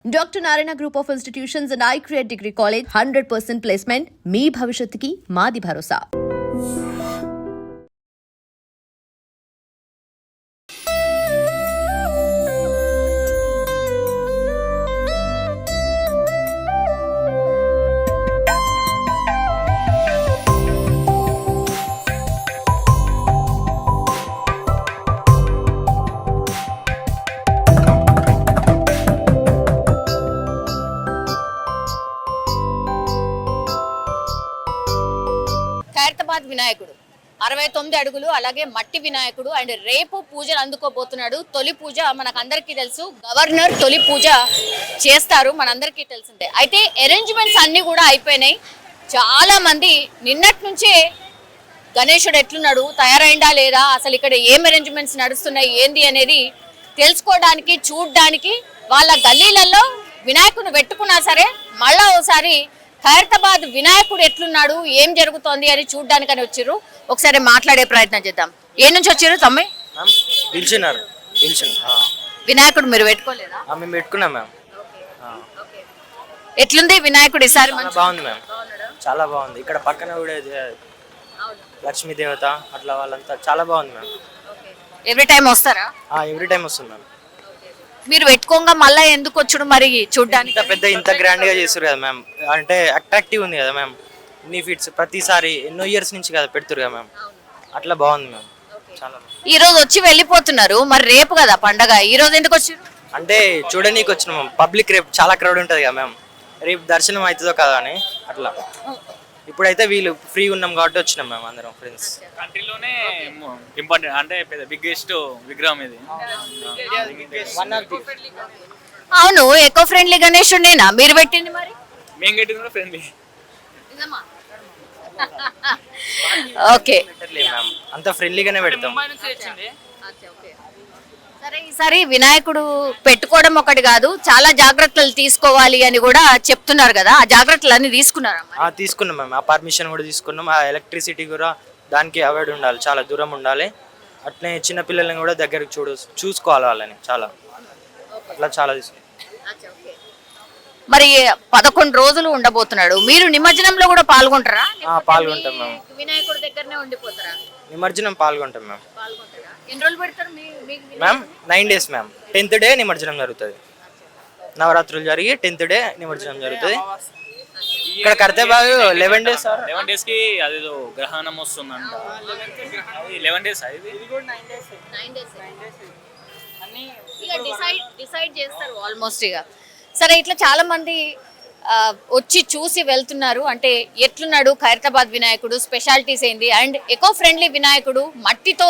Dr. Narayana Group of Institutions and iCreate Degree College 100% placement. మీ భవిష్యత్తుకి మాది భరోసా. ఖైరతాబాద్ వినాయకుడు 69 అడుగులు అలాగే మట్టి వినాయకుడు అండ్ రేపు పూజలు అందుకోబోతున్నాడు. తొలి పూజ మనకందరికీ తెలుసు, గవర్నర్ తొలి పూజ చేస్తారు, మనందరికీ తెలిసిందే. అయితే అరేంజ్మెంట్స్ అన్ని కూడా అయిపోయినాయి. చాలా మంది నిన్నటి నుంచే గణేశుడు ఎట్లున్నాడు, తయారైందా లేదా, అసలు ఇక్కడ ఏం అరేంజ్మెంట్స్ నడుస్తున్నాయి ఏంది అనేది తెలుసుకోవడానికి చూడడానికి వాళ్ళ గల్లీలలో వినాయకుడిని పెట్టుకున్నా సరే మళ్ళా ఒకసారి ఖైరతాబాద్ వినాయకుడు ఎట్లున్నాడు ఏం జరుగుతోంది అని చూడ్డానికని వచ్చారు. ఒకసారి మాట్లాడే ప్రయత్నం చేద్దాం. ఏ నుంచి వచ్చారు తమ్మి? వినాయకుడు మీరు పెట్టుకోలేదా? మేము పెట్టుకున్నాం మ్యామ్. ఎట్లుంది వినాయకుడు ఈసారి? బాగుంది మ్యామ్, చాలా బాగుంది. ఇక్కడ పక్కన కూడా లక్ష్మీ దేవత అట్లా వాళ్ళంతా చాలా బాగుంది మ్యామ్. ఎవ్రీ టైం వస్తారా? ఎవ్రీ టైం వస్తుంది మ్యామ్. మీరు పెట్టుకోగా మళ్ళీ ఎందుకు వచ్చుడు మరి చూడ్డానికి? ఇంత గ్రాండ్ గా చేస్తారు కదా మ్యామ్, అంటే అట్రాక్టివ్ ఉంది కదా మ్యామ్. ఇన్ని ఫీట్స్ ప్రతిసారి ఎన్నో ఇయర్స్ నుంచి కదా పెడుతురు కదా మ్యామ్, అట్లా బాగుంది మ్యామ్. చాలా ఈ రోజు వచ్చి వెళ్ళిపోతున్నారు, మరి రేపు కదా పండగ, ఈ రోజు ఎందుకు వచ్చారు? అంటే చూడనీకి వచ్చిన మ్యామ్. పబ్లిక్ రేపు చాలా క్రౌడ్ ఉంటుంది కదా మ్యామ్, రేపు దర్శనం అవుతుందో కదా అని అట్లా. ఇప్పుడైతే వీళ్ళు ఫ్రీ ఉన్నాం కాబట్టి వచ్చినాం మేము అందరం ఫ్రెండ్స్. కంట్రీలోనే ఇంపార్టెంట్ అంటే బిగ్గెస్ట్ విగ్రహం ఇది. అవును, ఎకో ఫ్రెండ్లీ గణేశుడేనా మీరు పెట్టింది? మరి మేము కట్టింది కూడా ఫ్రెండ్లీ. ఓకే, అంత ఫ్రెండ్లీగానే పెడతాం. సరే, ఈసారి వినాయకుడు పెట్టుకోవడం ఒకటి కాదు, చాలా జాగ్రత్తలు తీసుకోవాలి అని కూడా చెప్తున్నారు కదా, ఆ జాగ్రత్తలు అన్ని తీసుకున్నారా? తీసుకున్నాం మేము. ఆ పర్మిషన్ కూడా తీసుకున్నాం. ఆ ఎలక్ట్రిసిటీ కూడా దానికి అవాయిడ్ ఉండాలి, చాలా దూరం ఉండాలి. అట్లే చిన్న పిల్లల్ని కూడా దగ్గరకు చూసుకోవాలి వాళ్ళని, చాలా అట్లా చాలా తీసుకున్నాం. మరి 11 రోజులు ఉండబోతున్నాడు, మీరు నిమజ్జనంలో కూడా పాల్గొంటారా? పాల్గొంటాం మేము. వినాయకుడి దగ్గరనే ఉండిపోతారా? నిమజ్జనం పాల్గొంటాం మేము. ఎన్ని రోజులు పెడతారు ma'am? 9 days ma'am. 10th day నిమజ్జనం జరుగుతుంది. నవరాత్రులు జరిగి 10th డే నిమజ్జనం జరుగుతుంది. ఇక్కడ ఖైరతాబాద్ 11 days 11 days కి అదేదో గ్రహణం వస్తుందంట. 11 days డిసైడ్ చేస్తారు ఆల్మోస్ట్. ఇక సరే, ఇట్లా చాలా మంది వచ్చి చూసి వెళ్తున్నారు. అంటే ఎట్లున్నాడు ఖైరతాబాద్ వినాయకుడు, స్పెషాలిటీస్ ఏంది, అండ్ ఎకో ఫ్రెండ్లీ వినాయకుడు మట్టితో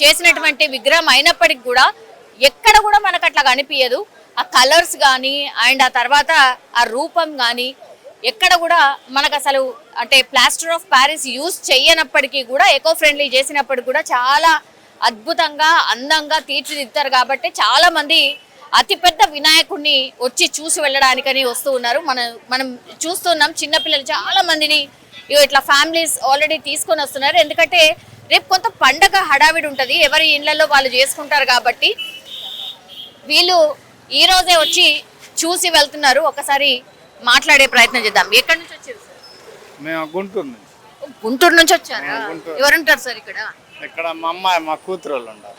చేసినటువంటి విగ్రహం అయినప్పటికి కూడా ఎక్కడ కూడా మనకు అట్లా కనిపించదు. ఆ కలర్స్ కానీ అండ్ ఆ తర్వాత ఆ రూపం కానీ ఎక్కడ కూడా మనకు అసలు అంటే ప్లాస్టర్ ఆఫ్ ప్యారిస్ యూజ్ చేయనప్పటికీ కూడా ఎకో ఫ్రెండ్లీ చేసినప్పటికి కూడా చాలా అద్భుతంగా అందంగా తీర్చిదిద్దారు. కాబట్టి చాలా మంది అతిపెద్ద వినాయకుడిని వచ్చి చూసి వెళ్ళడానికని వస్తూ ఉన్నారు. మనం చూస్తున్నాం చిన్నపిల్లలు చాలా మందిని ఇట్లా ఫ్యామిలీస్ ఆల్రెడీ తీసుకొని వస్తున్నారు. ఎందుకంటే రేపు కొంత పండగ హడావిడి ఉంటుంది, ఎవరి ఇళ్లలో వాళ్ళు చేసుకుంటారు. కాబట్టి వీళ్ళు ఈ రోజే వచ్చి చూసి వెళ్తున్నారు. ఒకసారి మాట్లాడే ప్రయత్నం చేద్దాం. ఎక్కడి నుంచి వచ్చారు సార్? మేము గుంటూరు నుంచి. గుంటూరు నుంచి వచ్చారా? ఎవరుంటారు సార్ ఇక్కడ? ఇక్కడ మా అమ్మాయి మా కూతురు వాళ్ళు ఉంటారు.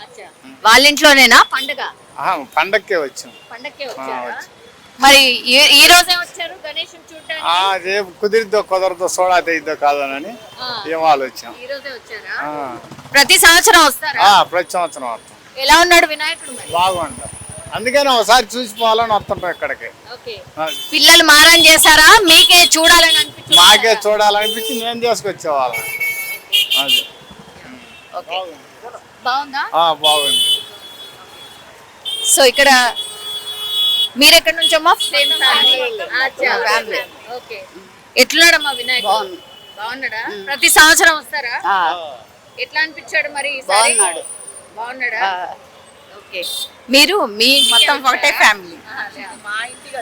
వాళ్ళ ఇంట్లోనేనా పండగ? పండక్కే వచ్చాం. పండక్కే వచ్చారా? మరి ఈ రోజే వచ్చారు గణేశుని చూడడానికి? రేపు కుదిరిద్దో సోడా తెయిద్దో కాదనని ఏం ఆలోచన. ఈ రోజే వచ్చారా? ప్రతి సంవత్సరం వస్తారా? ప్రతి సంవత్సరం వస్తాం. ఎలా ఉన్నాడు వినాయకుడు? బాగుంటాం, అందుకని ఒకసారి చూసిపోవాలని వస్తుంటాం ఇక్కడికి. పిల్లలు మారం చేస్తారా? మీకే చూడాలని అనిపించింది? మాకే చూడాలనిపించి నేను చేసుకొచ్చేవాళ్ళం. అది బాగుందా? బాగుంది. సో ఇక్కడ మీరు ఎక్కడి నుంచమ్మా? ఎట్లున్నాడమ్మా వినాయకుడు? బాగున్నాడా? ప్రతి సంవత్సరం వస్తారా? ఎట్లా అనిపించాడు మరి? బాగున్నాడా? ఓకే, మీరు మీ మొత్తం ఒకటే ఫ్యామిలీ. మా ఇంటికి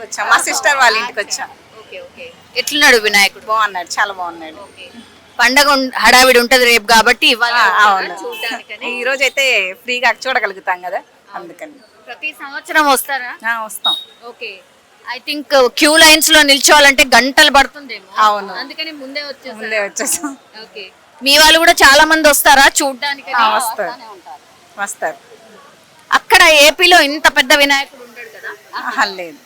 వచ్చాం, మా సిస్టర్ వాళ్ళ ఇంటికి వచ్చాం. ఓకే ఓకే, ఎట్లున్నాడు వినాయకుడు? బాగున్నాడు, చాలా బాగున్నాడు. పండగ హడావిడి ఉంటది రేపు కాబట్టి ఈ రోజు అయితే ఫ్రీగా చూడగలుగుతాం కదా. అందుకని ప్రతి సంవత్సరం వస్తారా? వస్తాం. Okay. I think queue lines లో నిల్చోవాలంటే గంటలు పడుతుందేమో. అవును. అందుకని ముందే ముందే వచ్చేసాం. ఓకే. మీ వాళ్ళు కూడా చాలా మంది వస్తారా చూడడానికి? వస్తారు. వస్తారు. అక్కడ ఏపీలో ఇంత పెద్ద వినాయకుడు ఉంటాడు కదా, లేదు.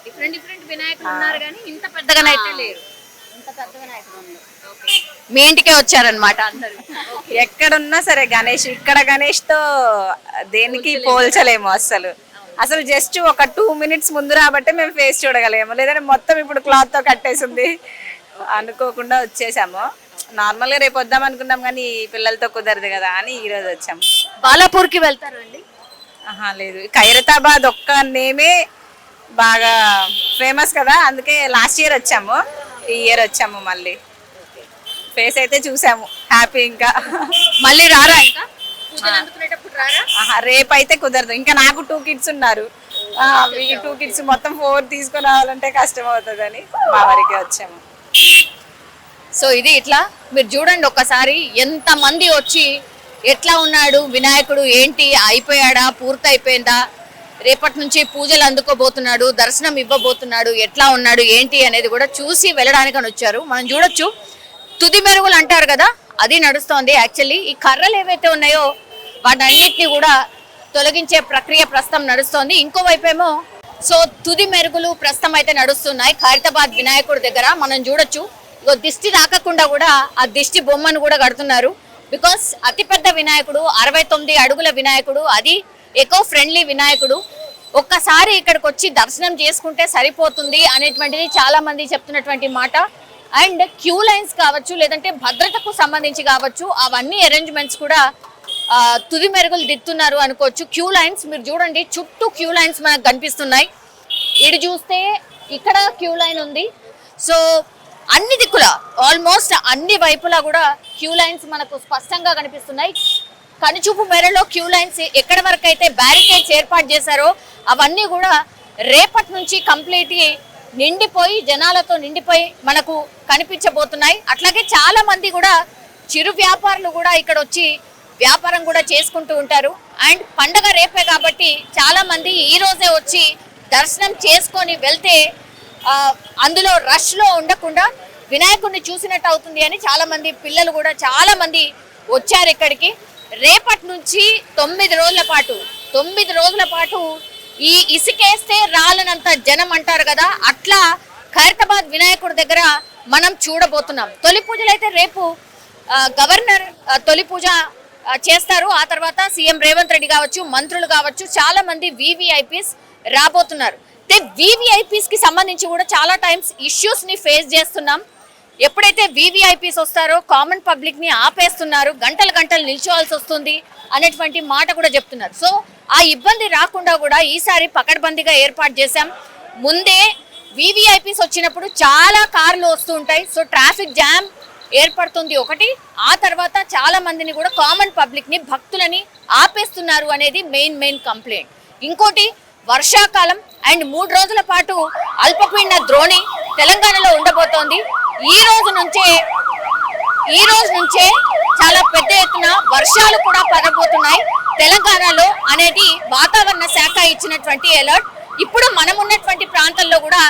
డిఫరెంట్ డిఫరెంట్ వినాయకులు ఉన్నారు కానీ ఇంత పెద్దగానైతే లేరు. మీ ఇంటికే వచ్చారనమాట అందరూ. ఎక్కడున్నా సరే గణేష్, ఇక్కడ గణేష్ తో దేనికి పోల్చలేము అసలు. అసలు జస్ట్ ఒక 2 minutes ముందు రాబట్టే మేము ఫేస్ చూడగలేము, లేదంటే మొత్తం ఇప్పుడు క్లాత్ తో కట్టేసింది. అనుకోకుండా వచ్చేసాము. నార్మల్ గా రేపు వద్దాం అనుకున్నాం కానీ పిల్లలతో కుదరదు కదా అని ఈ రోజు వచ్చాము. బాలాపూర్ కి వెళ్తారు అండి? లేదు, ఖైరతాబాద్ ఒక్క నేమే బాగా ఫేమస్ కదా, అందుకే లాస్ట్ ఇయర్ వచ్చాము, ఈ ఇయర్ వచ్చాము. మళ్ళీ ఫేస్ అయితే చూసాము, హ్యాపీ. ఇంకా మళ్ళీ రారా? ఇంకా పూజలు అందుకునేటప్పుడు రారా? రేపు అయితే కుదరదు. ఇంకా నాకు 2 kids ఉన్నారు. ఈ 2 kids మొత్తం 4 తీసుకుని రావాలంటే కష్టం అవుతుందని మా వరకే వచ్చాము. సో ఇది ఇట్లా మీరు చూడండి ఒక్కసారి ఎంత మంది వచ్చి ఎట్లా ఉన్నాడు వినాయకుడు, ఏంటి అయిపోయాడా, పూర్తి అయిపోయిందా, రేపటి నుంచి పూజలు అందుకోబోతున్నాడు, దర్శనం ఇవ్వబోతున్నాడు, ఎట్లా ఉన్నాడు ఏంటి అనేది కూడా చూసి వెళ్ళడానికి అని వచ్చారు. మనం చూడొచ్చు తుది మెరుగులు అంటారు కదా, అది నడుస్తోంది. యాక్చువల్లీ ఈ కర్రలు ఏవైతే ఉన్నాయో వాటన్నిటిని కూడా తొలగించే ప్రక్రియ ప్రస్తుతం నడుస్తోంది. ఇంకోవైపు ఏమో సో తుది మెరుగులు ప్రస్తుతం అయితే నడుస్తున్నాయి ఖైరతాబాద్ వినాయకుడి దగ్గర. మనం చూడొచ్చు దిష్టి తాకకుండా కూడా ఆ దిష్టి బొమ్మను కూడా కడుతున్నారు. బికాస్ అతిపెద్ద వినాయకుడు, 69 అడుగుల వినాయకుడు, అది ఎకో ఫ్రెండ్లీ వినాయకుడు. ఒక్కసారి ఇక్కడికి వచ్చి దర్శనం చేసుకుంటే సరిపోతుంది అనేటువంటిది చాలా మంది చెప్తున్నటువంటి మాట. అండ్ క్యూ లైన్స్ కావచ్చు, లేదంటే భద్రతకు సంబంధించి కావచ్చు, అవన్నీ అరేంజ్మెంట్స్ కూడా తుది మెరుగులు దిద్దుతున్నారు అనుకోవచ్చు. క్యూ లైన్స్ మీరు చూడండి, చుట్టూ క్యూ లైన్స్ మనకు కనిపిస్తున్నాయి. ఇటు చూస్తే ఇక్కడ క్యూ లైన్ ఉంది. సో అన్ని దిక్కుల ఆల్మోస్ట్ అన్ని వైపులా కూడా క్యూ లైన్స్ మనకు స్పష్టంగా కనిపిస్తున్నాయి. కనుచూపు మేరలో క్యూ లైన్స్ ఎక్కడి వరకు అయితే బ్యారికేడ్స్ ఏర్పాటు చేశారో అవన్నీ కూడా రేపటి నుంచి కంప్లీట్ నిండిపోయి జనాలతో నిండిపోయి మనకు కనిపించబోతున్నాయి. అట్లాగే చాలా మంది కూడా చిరు వ్యాపారులు కూడా ఇక్కడ వచ్చి వ్యాపారం కూడా చేసుకుంటూ ఉంటారు. అండ్ పండగ రేపే కాబట్టి చాలా మంది ఈ రోజే వచ్చి దర్శనం చేసుకొని వెళ్తే అందులో రష్ లో ఉండకుండా వినాయకుడిని చూసినట్టు అవుతుంది అని చాలా మంది పిల్లలు కూడా చాలా మంది వచ్చారు ఇక్కడికి. రేపటి నుంచి 9 రోజుల పాటు ఈ ఇసుకేస్తే రాలనంత జనం అంటారు కదా, అట్లా ఖైరతాబాద్ వినాయకుడి దగ్గర మనం చూడబోతున్నాం. తొలి పూజలు అయితే రేపు గవర్నర్ తొలి పూజ చేస్తారు. ఆ తర్వాత సీఎం రేవంత్ రెడ్డి కావచ్చు, మంత్రులు కావచ్చు, చాలా మంది VVIPs రాబోతున్నారు. VVIPs కి సంబంధించి కూడా చాలా టైమ్స్ ఇష్యూస్ ని ఫేస్ చేస్తున్నాం. ఎప్పుడైతే VVIPs వస్తారో కామన్ పబ్లిక్ ని ఆపేస్తున్నారు, గంటలు నిల్చోవాల్సి వస్తుంది అనేటువంటి మాట కూడా చెప్తున్నారు. సో ఆ ఇబ్బంది రాకుండా కూడా ఈసారి పకడ్బందీగా ఏర్పాటు చేశాం. ముందే VVIPs వచ్చినప్పుడు చాలా కార్లు వస్తూ ఉంటాయి, సో ట్రాఫిక్ జామ్ ఏర్పడుతుంది ఒకటి. ఆ తర్వాత చాలా మందిని కూడా కామన్ పబ్లిక్ ని, భక్తులని ఆపేస్తున్నారు అనేది మెయిన్ కంప్లైంట్. ఇంకోటి వర్షాకాలం అండ్ 3 రోజుల పాటు అల్పపీడన ద్రోణి తెలంగాణలో ఉండబోతోంది. ఈ రోజు నుంచే చాలా పెద్ద ఎత్తున వర్షాలు కూడా పడబోతున్నాయి తెలంగాణలో అనేది వాతావరణ శాఖ ఇచ్చినటువంటి అలర్ట్. ఇప్పుడు మనం ఉన్నటువంటి ప్రాంతాల్లో కూడా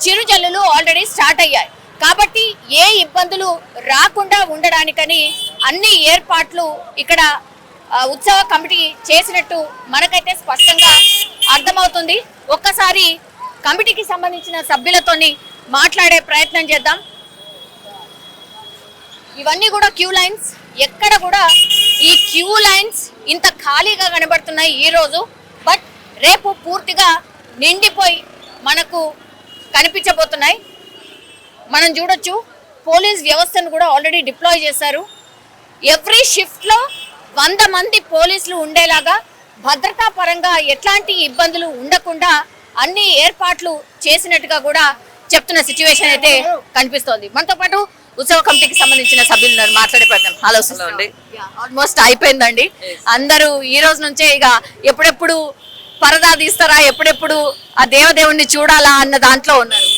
చిరుజల్లులు ఆల్రెడీ స్టార్ట్ అయ్యాయి. కాబట్టి ఏ ఇబ్బందులు రాకుండా ఉండడానికని అన్ని ఏర్పాట్లు ఇక్కడ ఉత్సవ కమిటీ చేసినట్టు మనకైతే స్పష్టంగా అర్థమవుతుంది. ఒక్కసారి కమిటీకి సంబంధించిన సభ్యులతోని మాట్లాడే ప్రయత్నం చేద్దాం. ఇవన్నీ కూడా క్యూ లైన్స్, ఎక్కడ కూడా ఈ క్యూ లైన్స్ ఇంత ఖాళీగా కనబడుతున్నాయి ఈ రోజు. బట్ రేపు పూర్తిగా నిండిపోయి మనకు కనిపించబోతున్నాయి. మనం చూడొచ్చు పోలీస్ వ్యవస్థను కూడా ఆల్రెడీ డిప్లాయ్ చేశారు. ఎవ్రీ షిఫ్ట్లో 100 మంది పోలీసులు ఉండేలాగా భద్రతా పరంగా ఎట్లాంటి ఇబ్బందులు ఉండకుండా అన్ని ఏర్పాట్లు చేసినట్టుగా కూడా చెప్తున్న సిచ్యువేషన్ అయితే కనిపిస్తోంది. మనతో పాటు ఉత్సవ కమిటీకి సంబంధించిన సభ్యులు మాట్లాడే ప్రయత్నం. హలో అండి, ఆల్మోస్ట్ అయిపోయిందండి. అందరూ ఈ రోజు నుంచే ఇక ఎప్పుడెప్పుడు పరదా తీస్తారా, ఎప్పుడెప్పుడు ఆ దేవదేవుణ్ణి చూడాలా అన్న దాంట్లో ఉన్నారు.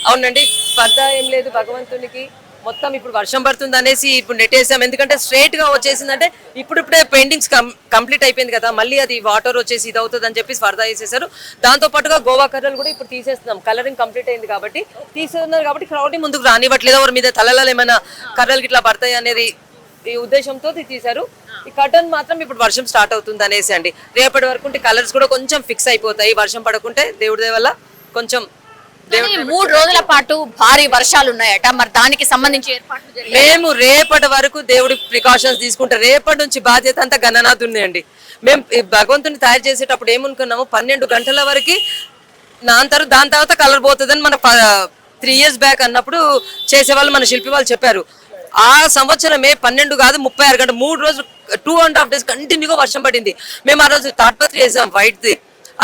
అవునండి, పరదా ఏం లేదు, భగవంతునికి మొత్తం ఇప్పుడు వర్షం పడుతుంది అనేసి ఇప్పుడు నెట్టేసాం. ఎందుకంటే స్ట్రైట్ గా వచ్చేసిందంటే ఇప్పుడిప్పుడే పెయింటింగ్స్ కంప్లీట్ అయిపోయింది కదా, మళ్ళీ అది వాటర్ వచ్చేసి ఇది అవుతుంది అని చెప్పి స్పర్ధ చేసేసారు. దాంతో పాటుగా గోవా కర్రలు కూడా ఇప్పుడు తీసేస్తున్నాం, కలరింగ్ కంప్లీట్ అయింది కాబట్టి తీసేస్తున్నారు. కాబట్టి క్రౌడ్ ని ముందుకు రానివ్వట్లేదు, ఎవరి మీద తలలో ఏమైనా కర్రలు ఇట్లా పడతాయి అనేది ఈ ఉద్దేశంతో తీశారు. ఈ కర్టన్ మాత్రం ఇప్పుడు వర్షం స్టార్ట్ అవుతుంది అనేసి అండి. రేపటి వరకు కలర్స్ కూడా కొంచెం ఫిక్స్ అయిపోతాయి, వర్షం పడకుంటే దేవుడి దయ వల్ల కొంచెం. 3 రోజుల పాటు భారీ వర్షాలు ఉన్నాయట, మరి దానికి సంబంధించి ఏర్పాట్లు జరిగాయి. మేము రేపటి వరకు దేవుడి ప్రికాషన్స్ తీసుకుంటాం. రేపటి నుంచి బాధ్యత అంతా గణనాథ్ ఉన్నాయండి. మేము భగవంతుని తయారు చేసేటప్పుడు ఏమనుకున్నాము, 12 గంటల వరకు నాంతారు, దాని తర్వాత కలర్ పోతుందని మన 3 years బ్యాక్ అన్నప్పుడు చేసేవాళ్ళు మన శిల్పి వాళ్ళు చెప్పారు. ఆ సంవత్సరమే 12 కాదు 36 గంటలు 3 రోజులు 2.5 days కంటిన్యూగా వర్షం పడింది. మేము ఆ రోజు తాడ్పత్రి వేసాం వైట్ది.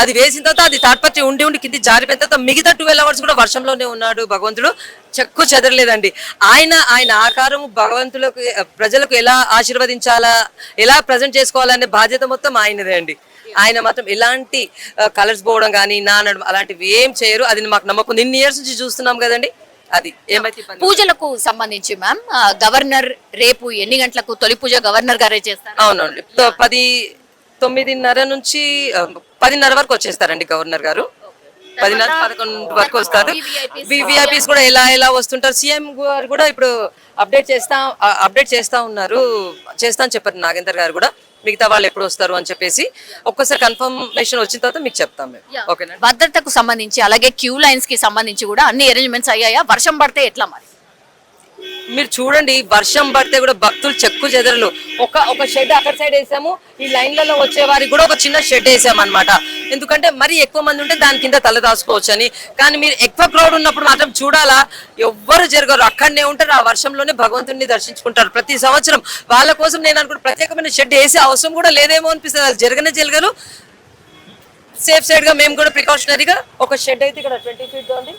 అది వేసిన తర్వాత అది తాడ్పత్రి ఉండి కింద జారిపోయిన తర్వాత మిగతా 12 hours కూడా వర్షంలోనే ఉన్నాడు భగవంతుడు, చెక్కు చెదరలేదండి. ఆయన ఆకారం భగవంతులకు ప్రజలకు ఎలా ఆశీర్వదించాలా, ఎలా ప్రజెంట్ చేసుకోవాలనే బాధ్యత మొత్తం ఆయనదే అండి. ఆయన మాత్రం ఎలాంటి కలర్స్ పోవడం కానీ నానడం అలాంటివి ఏం చేయరు. అది మాకు నమ్మకం. ఇన్ని ఇయర్స్ నుంచి చూస్తున్నాం కదండి. అది ఏమైతే పూజలకు సంబంధించి మ్యామ్, గవర్నర్ రేపు ఎన్ని గంటలకు తొలి పూజ గవర్నర్ గారే చేస్తారు? అవునండి, 9:30 నుంచి 10:30 వరకు వచ్చేస్తారండి గవర్నర్ గారు. 10:30-11 వరకు వస్తారు. వివిఐపీస్ కూడా ఎలా వస్తుంటారు. సీఎం గారు కూడా ఇప్పుడు అప్డేట్ చేస్తా ఉన్నారు, చేస్తా అని చెప్పారు నాగేందర్ గారు కూడా. మిగతా వాళ్ళు ఎప్పుడు వస్తారు అని చెప్పేసి ఒక్కసారి కన్ఫర్మేషన్ వచ్చిన తర్వాత మీకు చెప్తాం మేము. ఓకేనా? భద్రతకు సంబంధించి అలాగే క్యూ లైన్స్ కి సంబంధించి కూడా అన్ని అరేంజ్మెంట్స్ అయ్యాయా? వర్షం పడితే ఎట్లా మరి? మీరు చూడండి, వర్షం పడితే కూడా భక్తులు చెక్కు చెదరలు. ఒక షెడ్ అక్కడ సైడ్ వేసాము, ఈ లైన్లలో వచ్చే వారికి కూడా ఒక చిన్న షెడ్ వేసాము అనమాట. ఎందుకంటే మరి ఎక్కువ మంది ఉంటే దాని కింద తల దాచుకోవచ్చు అని. కానీ మీరు ఎక్కువ క్రౌడ్ ఉన్నప్పుడు మాత్రం చూడాలా, ఎవ్వరు జరగరు, అక్కడనే ఉంటారు, ఆ వర్షంలోనే భగవంతుడిని దర్శించుకుంటారు ప్రతి సంవత్సరం. వాళ్ళ కోసం నేను అనుకుంటే ప్రత్యేకమైన షెడ్ వేసే అవసరం కూడా లేదేమో అనిపిస్తుంది. అది జరగరు. సేఫ్ సైడ్ గా మేము కూడా ప్రికాషనరీగా ఒక షెడ్ అయితే ఇక్కడ 20 feet ఉంది,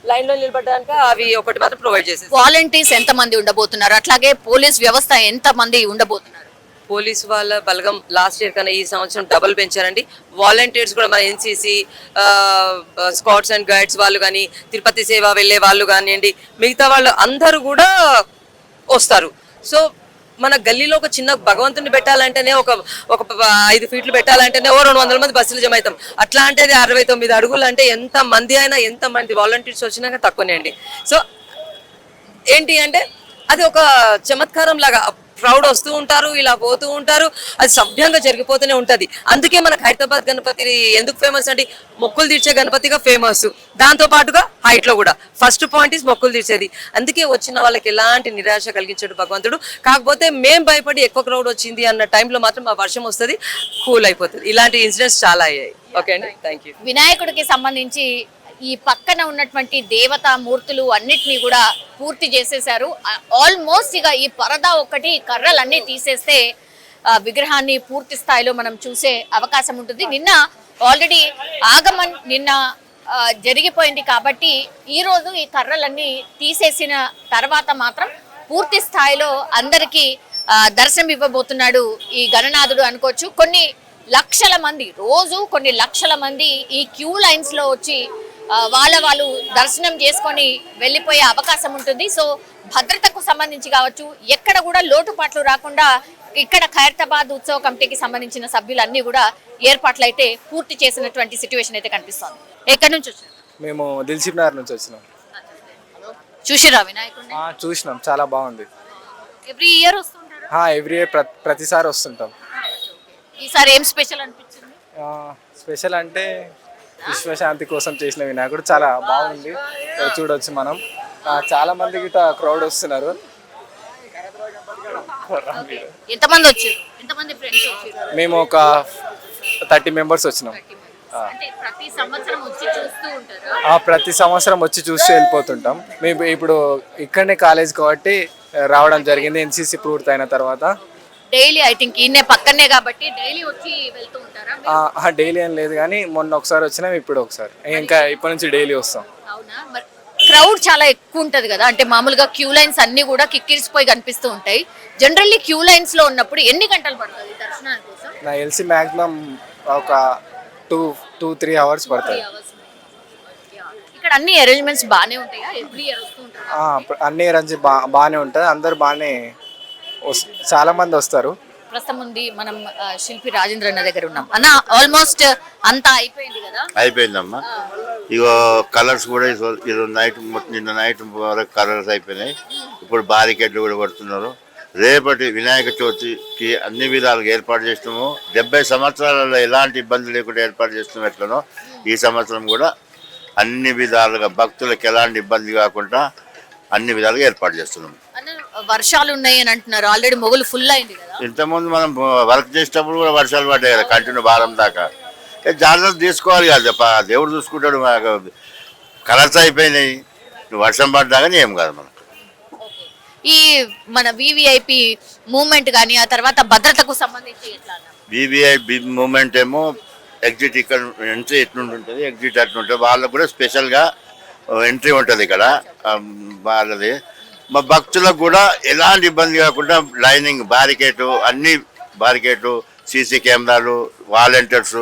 లైన్ లో నిలబడడానికి అవి ఒకటి మాత్రం ప్రొవైడ్ చేసేది. వాలంటీర్స్ ఎంత మంది ఉండబోతున్నారు, అట్లాగే పోలీస్ వ్యవస్థ ఎంత మంది ఉండబోతున్నారు? పోలీస్ వాళ్ళ బలగం లాస్ట్ ఇయర్ కన్నా ఈ సంవత్సరం డబుల్ పెంచారండి. వాలంటీర్స్ కూడా మన ఎన్సీసీ, స్కౌట్స్ అండ్ గైడ్స్ వాళ్ళు కానీ, తిరుపతి సేవ వెళ్ళే వాళ్ళు కానివ్వండి, మిగతా వాళ్ళు అందరూ కూడా వస్తారు. సో మన గల్లీలో ఒక చిన్న భగవంతుని పెట్టాలంటేనే ఒక 5 feet పెట్టాలంటేనే 200 మంది బస్సులు జమ అవుతాం. అట్లాంటిది 69 అడుగులు అంటే ఎంత మంది వాలంటీర్స్ వచ్చినాక తక్కువనే అండి. సో ఏంటి అంటే అది ఒక చమత్కారం లాగా, క్రౌడ్ వస్తూ ఉంటారు, ఇలా పోతూ ఉంటారు, అది సభ్యంగా జరిగిపోతూనే ఉంటది. అందుకే మనకు హైదరాబాద్ గణపతి ఎందుకు ఫేమస్ అంటే మొక్కులు తీర్చే గణపతిగా ఫేమస్. దాంతో పాటుగా హైట్ లో కూడా ఫస్ట్ పాయింట్ ఇస్ మొక్కులు తీర్చేది. అందుకే వచ్చిన వాళ్ళకి ఎలాంటి నిరాశ కలిగించాడు భగవంతుడు. కాకపోతే మేం భయపడి ఎక్కువ క్రౌడ్ వచ్చింది అన్న టైంలో మాత్రం ఆ వర్షం వస్తుంది, కూల్ అయిపోతుంది. ఇలాంటి ఇన్సిడెంట్స్ చాలా అయ్యాయి. ఓకే అండి, థ్యాంక్ యూ. వినాయకుడికి సంబంధించి ఈ పక్కన ఉన్నటువంటి దేవతా మూర్తులు అన్నిటినీ కూడా పూర్తి చేసేశారు. ఆల్మోస్ట్ ఇక ఈ పరదా ఒకటి, కర్రలన్నీ తీసేస్తే విగ్రహాన్ని పూర్తి స్థాయిలో మనం చూసే అవకాశం ఉంటుంది. నిన్న ఆల్రెడీ ఆగమన్ జరిగిపోయింది కాబట్టి ఈ రోజు ఈ కర్రలన్నీ తీసేసిన తర్వాత మాత్రం పూర్తి స్థాయిలో అందరికీ దర్శనం ఇవ్వబోతున్నాడు ఈ గణనాథుడు అనుకోవచ్చు. కొన్ని లక్షల మంది, రోజు కొన్ని లక్షల మంది ఈ క్యూ లైన్స్ లో వచ్చి వాళ్ళు దర్శనం చేసుకొని వెళ్ళిపోయే అవకాశం ఉంటుంది. సో భద్రతకు సంబంధించి కావచ్చు, ఎక్కడ కూడా లోటుపాట్లు రాకుండా ఇక్కడ ఖైరతాబాద్ ఉత్సవ కమిటీకి సంబంధించిన సభ్యులన్నీ కూడా ఏర్పాట్లు అయితే పూర్తి చేసినటువంటి సిచ్యువేషన్ అయితే కనిపిస్తోంది. ఎక్కడి నుంచి వచ్చారు? మేము దిల్సుఖ్ నగర్ నుంచి వచ్చినాం. చూసిరా వినాయకుడిని? చూసినాం, చాలా బాగుంది. ఎవ్రీ ఇయర్ వస్తుంటారా? ఎవ్రీ ఇయర్ ప్రతిసారి వస్తుంటాం. ఈసారి ఏం స్పెషల్ అనిపించింది? స్పెషల్ అంటే విశ్వశాంతి కోసం చేసిన వినాయకుడు చాలా బాగుంది, చూడొచ్చు మనం. చాలా మంది గిట్ట క్రౌడ్ వస్తున్నారు. ఎంతమంది వచ్చారు? ఎంతమంది ఫ్రెండ్స్ వచ్చారు? మేము ఒక 30 members వచ్చినాం. ప్రతి సంవత్సరం వచ్చి చూస్తూ ఉంటారా? ప్రతి సంవత్సరం వచ్చి చూసి వెళ్ళిపోతుంటాం. మేము ఇప్పుడు ఇక్కడనే కాలేజ్ కాబట్టి రావడం జరిగింది, ఎన్సీసీ పూర్తి అయిన తర్వాత. డైలీ ఐ థింక్ ఈయనే పక్కనే కాబట్టి డైలీ వచ్చి వెళ్తూ ఉంటారా? డైలీ ఏం లేదు కానీ మొన్న ఒకసారి వచ్చినాం, ఇప్పుడు ఒకసారి, ఇంకా ఇప్పటి నుంచి డైలీ వస్తాం. అవునా? మరి క్రౌడ్ చాలా ఎక్కువ ఉంటది కదా, అంటే మామూలుగా క్యూ లైన్స్ అన్ని కూడా కిక్కిరిసిపోయి కనిపిస్తూ ఉంటాయి. జనరల్లీ క్యూ లైన్స్ లో ఉన్నప్పుడు ఎన్ని గంటలు పడుతుంది దర్శనానికి కోసం? నా తెలిసి మాక్సిమం ఒక 2-3 hours పడుతుంది. ఇక్కడ అన్ని అరేంజ్మెంట్స్ బాగానే ఉంటాయా? ఎవ్రీ ఇయర్ వస్తూ ఉంటారు. అన్ని రంజి బాగానే ఉంటుంది, అందరు బాగానే చాలా మంది వస్తారు. ప్రస్తుతం ఉంది మనం శిల్పి రాజేంద్ర అన్న దగ్గర ఉన్నాం. అన్న ఆల్మోస్ట్ అంతా అయిపోయింది కదా? అయిపోయిందమ్మా. ఇగో కలర్స్ కూడా నైట్ నిన్న నైట్ వరకు కలర్స్ అయిపోయినాయి. ఇప్పుడు బారికేడ్లు కూడా కొడుతున్నారు. రేపటి వినాయక చవితికి అన్ని విధాలుగా ఏర్పాటు చేస్తున్నాము. 70 సంవత్సరాలలో ఎలాంటి ఇబ్బంది లేకుండా ఏర్పాటు చేస్తున్నాం ఎట్లనో ఈ సంవత్సరం కూడా అన్ని విధాలుగా భక్తులకు ఎలాంటి ఇబ్బంది కాకుండా అన్ని విధాలుగా ఏర్పాటు చేస్తున్నాం. వర్షాలు ఉన్నాయి అని అంటున్నారు, ఆల్రెడీ మొగులు ఫుల్ అయింది కదా. ఇంతకుముందు మనం వర్క్ చేసేటప్పుడు కూడా వర్షాలు పడ్డాయి కదా కంటిన్యూ వారం దాకా. జాగ్రత్త తీసుకోవాలి కదా, దేవుడు చూసుకుంటాడు. కలర్స్ అయిపోయినాయి, వర్షం పడ్డా కానీ ఏం కాదు మనకు. ఈ మన వివిఐపి మూవ్మెంట్ కానీ ఆ తర్వాత భద్రతకు సంబంధించి వివిఐపి మూవ్మెంట్ ఏమో ఎగ్జిట్ ఇక్కడ ఎంట్రీ ఎట్లుంటుంది, ఎగ్జిట్ అట్లుంటుంది. వాళ్ళకు కూడా స్పెషల్గా ఎంట్రీ ఉంటుంది ఇక్కడ వాళ్ళది. మా భక్తులకు కూడా ఎలాంటి ఇబ్బంది కాకుండా లైనింగ్ బ్యారికేటు, అన్ని బ్యారికేటు, సీసీ కెమెరాలు, వాలంటీర్స్,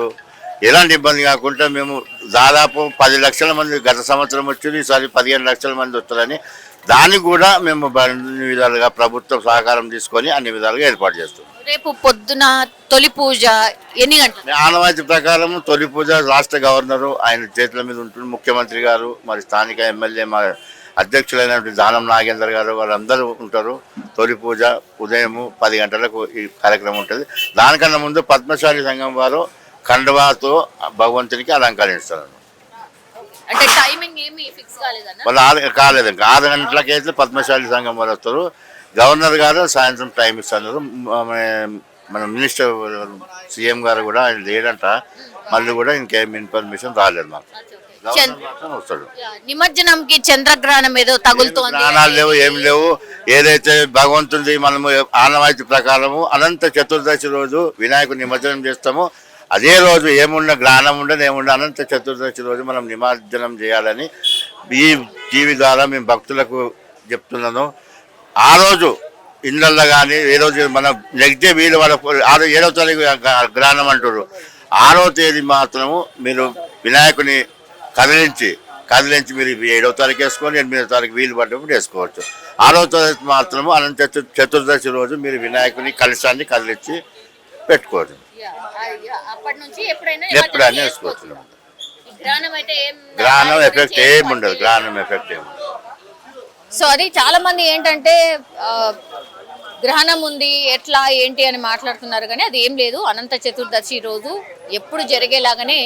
ఎలాంటి ఇబ్బంది కాకుండా మేము దాదాపు 10 లక్షల మంది గత సంవత్సరం వచ్చింది, ఈసారి 15 లక్షల మంది వస్తారని దానికి కూడా మేము అన్ని విధాలుగా ప్రభుత్వం సహకారం తీసుకొని అన్ని విధాలుగా ఏర్పాటు చేస్తాం. రేపు పొద్దున తొలి పూజ ఎన్ని గంటలు? ఆనవాయితీ ప్రకారం తొలి పూజ రాష్ట్ర గవర్నరు ఆయన చేతుల మీద ఉంటుంది, ముఖ్యమంత్రి గారు, మరి స్థానిక ఎమ్మెల్యే మా అధ్యక్షులైనటువంటి దానం నాగేందర్ గారు వాళ్ళందరూ ఉంటారు. తొలి పూజ ఉదయం 10 గంటలకు ఈ కార్యక్రమం ఉంటుంది. దానికన్నా ముందు పద్మశాలి సంఘం వారు కండువాతో భగవంతునికి అలంకరిస్తారు. అంటే టైమింగ్ ఏమి ఫిక్స్ కాలేదన్న? వాళ్ళు కాలేదు, ఇంకా 6 గంటలకైతే పద్మశాలి సంఘం వారు వస్తారు. గవర్నర్ గారు సాయంత్రం టైం ఇస్తున్నారు. మన మినిస్టర్ సీఎం గారు కూడా ఆయన లేడంట, మళ్ళీ కూడా ఇంకేం ఇన్ఫర్మేషన్ రాలేదు మాకు. వస్తాడు. నిమజ్జనంకి చంద్రగ్రహణం ఏదో తగులుతోంది, స్నానాలు లేవు, ఏం లేవు. ఏదైతే భగవంతుడి మనము ఆనవాయితీ ప్రకారము అనంత చతుర్దశి రోజు వినాయకుడు నిమజ్జనం చేస్తామో అదే రోజు ఏముండ గ్రహణం ఉండదు, ఏముండ అనంత చతుర్దశి రోజు మనం నిమజ్జనం చేయాలని ఈ టీవీ ద్వారా మేము భక్తులకు చెప్తున్నాను. ఆ రోజు ఇళ్ళల్లో కానీ ఏ రోజు మన నెక్స్ట్ డే వీళ్ళు వాళ్ళ 7వ తారీఖు గ్రహణం అంటారు. 6వ తేదీ మాత్రము మీరు వినాయకుని కదిలించి మీరు 7వ తారీఖు వేసుకొని 8వ తారీఖు వీలు పడ్డప్పుడు వేసుకోవచ్చు. 6వ తారీఖు మాత్రము అనంత చతుర్దశి రోజు మీరు వినాయకుని కలశాన్ని కదిలించి పెట్టుకోవచ్చు. అప్పటి నుంచి ఎప్పుడైనా వేసుకోవచ్చు. గ్రహణం ఎఫెక్ట్ ఏముండదు, గ్రహణం ఎఫెక్ట్ ఏముండదు. సో అది చాలా మంది ఏంటంటే గ్రహణం ఉంది ఎట్లా ఏంటి అని మాట్లాడుతున్నారు, కానీ అది ఏం లేదు. అనంత చతుర్దశి రోజు ఎప్పుడు జరిగేలాగానే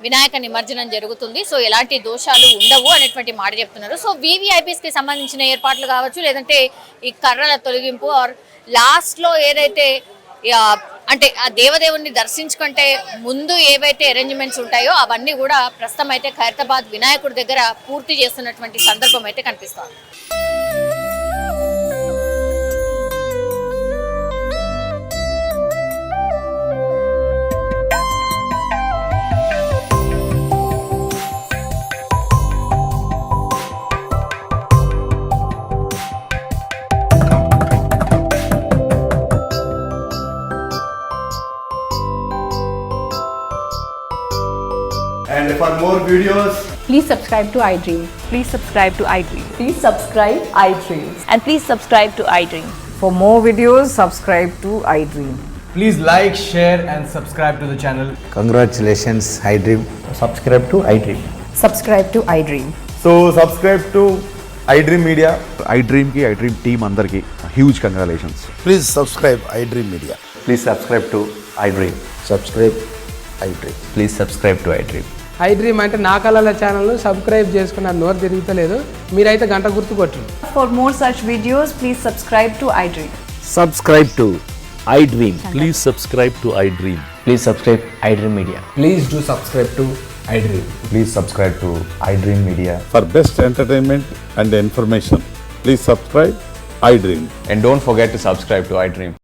వినాయక నిమజ్జనం జరుగుతుంది. సో ఎలాంటి దోషాలు ఉండవు అనేటువంటి మాట చెప్తున్నారు. సో వివిఐపీస్కి సంబంధించిన ఏర్పాట్లు కావచ్చు, లేదంటే ఈ కర్రల తొలగింపు ఆర్ లాస్ట్లో ఏదైతే అంటే ఆ దేవదేవుని దర్శించుకుంటే ముందు ఏవైతే అరేంజ్మెంట్స్ ఉంటాయో అవన్నీ కూడా ప్రస్తుతం అయితే ఖైరతాబాద్ వినాయకుడి దగ్గర పూర్తి చేస్తున్నటువంటి సందర్భం అయితే కనిపిస్తోంది. And for more videos, please subscribe to iDream. Please subscribe to iDream. Please subscribe iDream. And please subscribe to iDream. For more videos, subscribe to iDream. Please like, share and subscribe to the channel. Congratulations, iDream. Subscribe to iDream. Subscribe to iDream. So subscribe to iDream Media. iDream team andarki huge congratulations. Please subscribe iDream Media. Please subscribe to iDream. Subscribe iDream. Please subscribe to iDream. iDream అంటే నా కళల ఛానల్ను subscribe చేసుకున్న నోరు తిరుగుతలేదు, మీరైతే గంట గుర్తు కొట్టండి. For more such videos, please subscribe to iDream. Subscribe to iDream. Please subscribe to iDream. Please subscribe iDream Media. Please do subscribe to iDream. Please subscribe to iDream Media. for best entertainment and information, please subscribe iDream. And don't forget to subscribe to iDream.